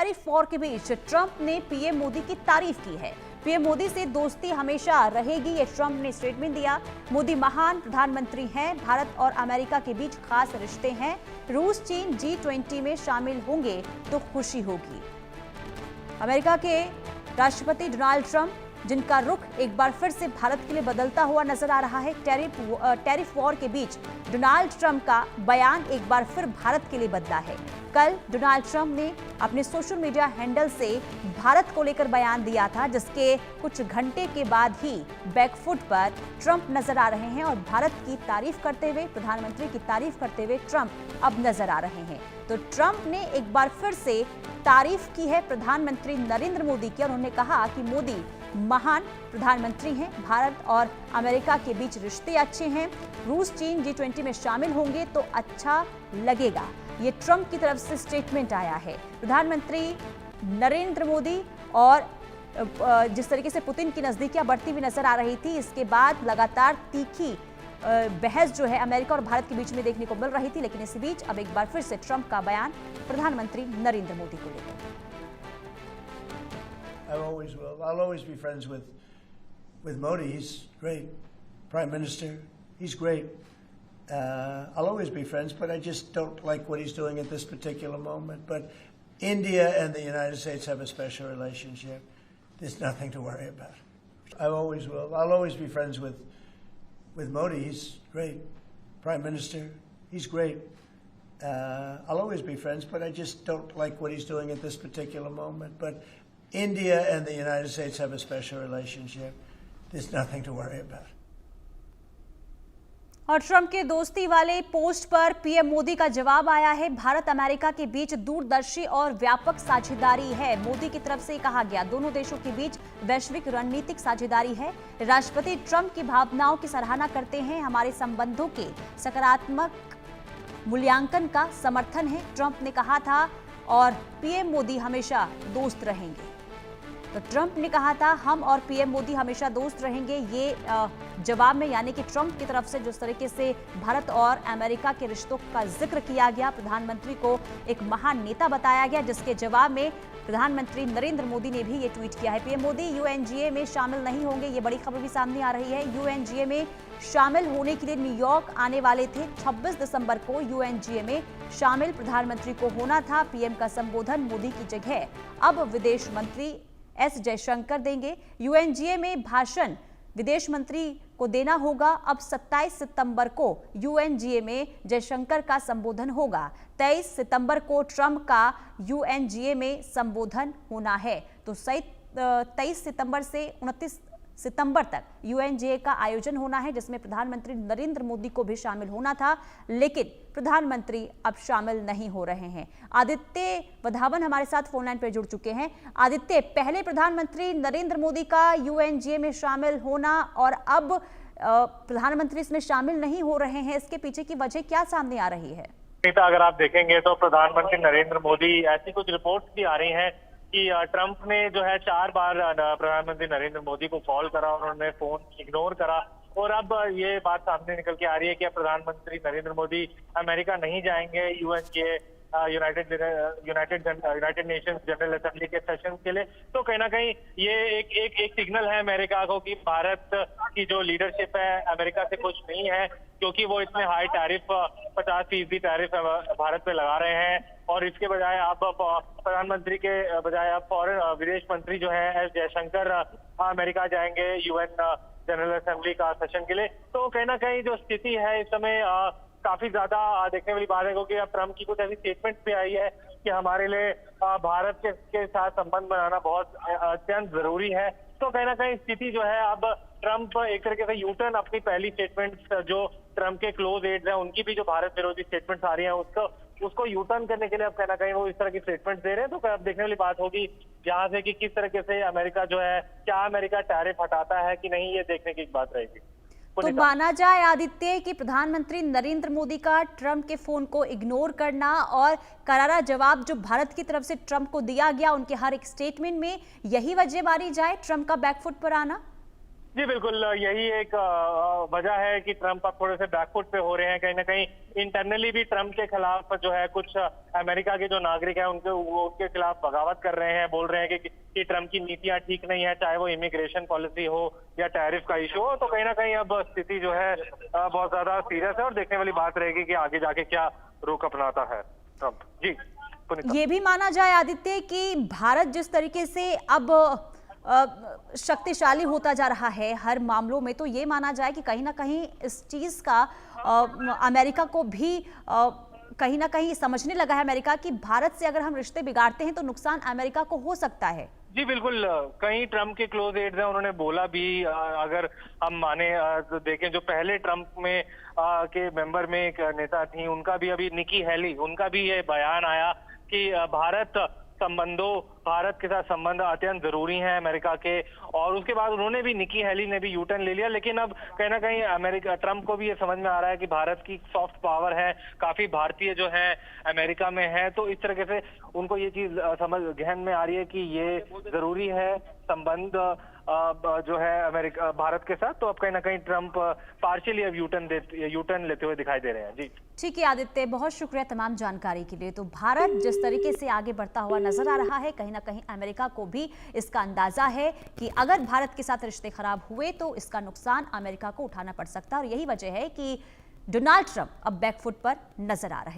Tariff war के बीच Trump ने PM Modi की तारीफ की है। पीएम मोदी से दोस्ती हमेशा रहेगी, ये ट्रंप ने स्टेटमेंट दिया। मोदी महान प्रधानमंत्री हैं, भारत और अमेरिका के बीच खास रिश्ते हैं। रूस चीन G20 में शामिल होंगे तो खुशी होगी। अमेरिका के राष्ट्रपति डोनाल्ड ट्रंप, जिनका रुख एक बार फिर से भारत के लिए बदलता हुआ नजर आ रहा है। टैरिफ वॉर के बीच डोनाल्ड ट्रंप का बयान एक बार फिर भारत के लिए बदला है। कल डोनाल्ड ट्रंप ने अपने सोशल मीडिया हैंडल से भारत को लेकर बयान दिया था, जिसके कुछ घंटे के बाद ही बैकफुट पर ट्रंप नजर आ रहे हैं और भारत की तारीफ करते हुए, प्रधानमंत्री की तारीफ करते हुए ट्रंप अब नजर आ रहे हैं। तो ट्रंप ने एक बार फिर से तारीफ की है प्रधानमंत्री नरेंद्र मोदी की और उन्होंने कहा कि मोदी महान प्रधानमंत्री हैं, भारत और अमेरिका के बीच रिश्ते अच्छे हैं। रूस चीन G20 में शामिल होंगे तो अच्छा लगेगा, ये ट्रंप की तरफ से स्टेटमेंट आया है। प्रधानमंत्री नरेंद्र मोदी और जिस तरीके से पुतिन की नजदीकियां बढ़ती हुई नजर आ रही थी, इसके बाद लगातार तीखी बहस जो है अमेरिका और भारत के बीच में देखने को मिल रही थी, लेकिन इसी बीच अब एक बार फिर से ट्रंप का बयान प्रधानमंत्री नरेंद्र मोदी को लेकर। I always will. I'll always be friends with Modi. He's great prime minister. He's great. I'll always be friends, but I just don't like what he's doing at this particular moment. But India and the United States have a special relationship. There's nothing to worry about. I always will. I'll always be friends with Modi. He's great prime minister. He's great. I'll always be friends, but I just don't like what he's doing at this particular moment. But India and the United States have a special relationship. There's nothing to worry about. और Trump के दोस्ती वाले post पर PM Modi का जवाब आया है। Bharat America के बीच दूरदर्शी और व्यापक साझेदारी है, मोदी की तरफ से कहा गया। दोनों देशों के बीच वैश्विक रणनीतिक साझेदारी है। राष्ट्रपति ट्रंप की भावनाओं की सराहना करते हैं, हमारे संबंधों के सकारात्मक मूल्यांकन का समर्थन है, ट्रंप ने कहा था। और पीएम मोदी हमेशा दोस्त रहेंगे, तो ट्रंप ने कहा था हम और पीएम मोदी हमेशा दोस्त रहेंगे। ये जवाब में, यानी कि ट्रंप की तरफ से जिस तरीके से भारत और अमेरिका के रिश्तों का जिक्र किया गया, प्रधानमंत्री को एक महान नेता बताया गया, जिसके जवाब में प्रधानमंत्री नरेंद्र मोदी ने भी ये ट्वीट किया है। पीएम मोदी UNGA में शामिल नहीं होंगे, ये बड़ी खबर भी सामने आ रही है। UNGA में शामिल होने के लिए न्यूयॉर्क आने वाले थे। 26 दिसंबर को UNGA में शामिल प्रधानमंत्री को होना था। पीएम का संबोधन मोदी की जगह अब विदेश मंत्री S जयशंकर देंगे। UNGA में भाषण विदेश मंत्री को देना होगा। अब 27 सितंबर को UNGA में जयशंकर का संबोधन होगा। 23 सितंबर को ट्रंप का UNGA में संबोधन होना है। तो 23 सितंबर से 29 सितंबर तक UNGA का आयोजन होना है, जिसमें प्रधानमंत्री नरेंद्र मोदी को भी शामिल होना था, लेकिन प्रधानमंत्री अब शामिल नहीं हो रहे हैं। आदित्य वधावन हमारे साथ फोन लाइन पर जुड़ चुके हैं। आदित्य, पहले प्रधानमंत्री नरेंद्र मोदी का UNGA में शामिल होना और अब प्रधानमंत्री इसमें शामिल नहीं हो रहे हैं, इसके पीछे की वजह क्या सामने आ रही है? अगर आप देखेंगे तो प्रधानमंत्री नरेंद्र मोदी, ऐसी कुछ रिपोर्ट्स भी आ रही हैं कि ट्रंप ने जो है 4 बार प्रधानमंत्री नरेंद्र मोदी को कॉल करा और उन्होंने फोन इग्नोर करा। और अब ये बात सामने निकल के आ रही है कि प्रधानमंत्री नरेंद्र मोदी अमेरिका नहीं जाएंगे UNGA United Nations general assembly के सेशन के लिए। तो कहीं ना कहीं ये एक सिग्नल है अमेरिका को कि भारत की जो लीडरशिप है अमेरिका से खुश नहीं है, क्योंकि वो इतने हाई टैरिफ 50% टैरिफ भारत पे लगा रहे हैं। और इसके बजाय आप प्रधानमंत्री के बजाय आप विदेश मंत्री जो है S जयशंकर अमेरिका जाएंगे UN जनरल असेंबली का सेशन के लिए। तो कहीं ना कहीं जो स्थिति है इस समय काफी ज्यादा देखने वाली बात है, क्योंकि अब ट्रंप की कुछ ऐसी स्टेटमेंट भी आई है कि हमारे लिए भारत के साथ संबंध बनाना बहुत अत्यंत जरूरी है। तो कहीं ना कहीं स्थिति जो है अब ट्रंप एक तरीके से यूटर्न अपनी पहली स्टेटमेंट जो ट्रंप के क्लोज एड्स हैं उनकी भी जो भारत विरोधी स्टेटमेंट्स आ रही हैं उसको यूटर्न करने के लिए अब कहीं ना कहीं वो इस तरह की स्टेटमेंट दे रहे हैं। तो अब देखने वाली बात होगी जहां से कि किस तरीके से अमेरिका जो है, क्या अमेरिका टैरिफ हटाता है कि नहीं, ये देखने की बात रहेगी। तो माना जाए आदित्य कि प्रधानमंत्री नरेंद्र मोदी का ट्रंप के फोन को इग्नोर करना और करारा जवाब जो भारत की तरफ से ट्रंप को दिया गया उनके हर एक स्टेटमेंट में, यही वजह मानी जाए ट्रंप का बैकफुट पर आना? जी बिल्कुल, यही एक वजह है कि ट्रंप अब थोड़े से बैकफुट पे हो रहे हैं। कहीं ना कहीं इंटरनली भी ट्रंप के खिलाफ जो है कुछ अमेरिका के जो नागरिक हैं उनके खिलाफ बगावत कर रहे हैं, बोल रहे हैं कि ट्रंप की नीतियां ठीक नहीं है, चाहे वो इमिग्रेशन पॉलिसी हो या टैरिफ का इशू हो। तो कहीं ना कहीं अब स्थिति जो है बहुत ज्यादा सीरियस है और देखने वाली बात रहेगी कि आगे जाके क्या रुख अपनाता है ट्रंप। जी पुनीता। ये भी माना जाए आदित्य कि भारत जिस तरीके से अब शक्तिशाली होता जा रहा है हर मामलों में, तो ये माना जाए कि कहीं ना कहीं इस चीज का अमेरिका को भी कहीं ना कहीं समझने लगा है अमेरिका कि भारत से अगर हम रिश्ते बिगाड़ते हैं तो नुकसान अमेरिका को हो सकता है। जी बिल्कुल, कई ट्रंप के क्लोज एड्स हैं, उन्होंने बोला भी, अगर हम माने तो देखें जो पहले ट्रंप में के मेंबर में एक नेता थी, उनका भी अभी निकी हेली, उनका भी ये बयान आया कि भारत के साथ संबंध अत्यंत जरूरी हैं अमेरिका के। और उसके बाद उन्होंने भी, निकी हेली ने भी यू टर्न ले लिया। लेकिन अब कहीं ना कहीं अमेरिका, ट्रंप को भी ये समझ में आ रहा है कि भारत की सॉफ्ट पावर है, काफी भारतीय जो है अमेरिका में है। तो इस तरीके से उनको ये चीज समझ गहन में आ रही है कि ये जरूरी है संबंध जो है अमेरिका भारत के साथ। तो अब कहीं ना कहीं ट्रंप पार्शियली अब यू टर्न लेते हुए दिखाई दे रहे हैं। जी ठीक है आदित्य, बहुत शुक्रिया तमाम जानकारी के लिए। तो भारत जिस तरीके से आगे बढ़ता हुआ नजर आ रहा है, कहीं ना कहीं अमेरिका को भी इसका अंदाजा है कि अगर भारत के साथ रिश्ते खराब हुए तो इसका नुकसान अमेरिका को उठाना पड़ सकता है। और यही वजह है कि डोनाल्ड ट्रंप अब बैकफुट पर नजर आ रहे हैं।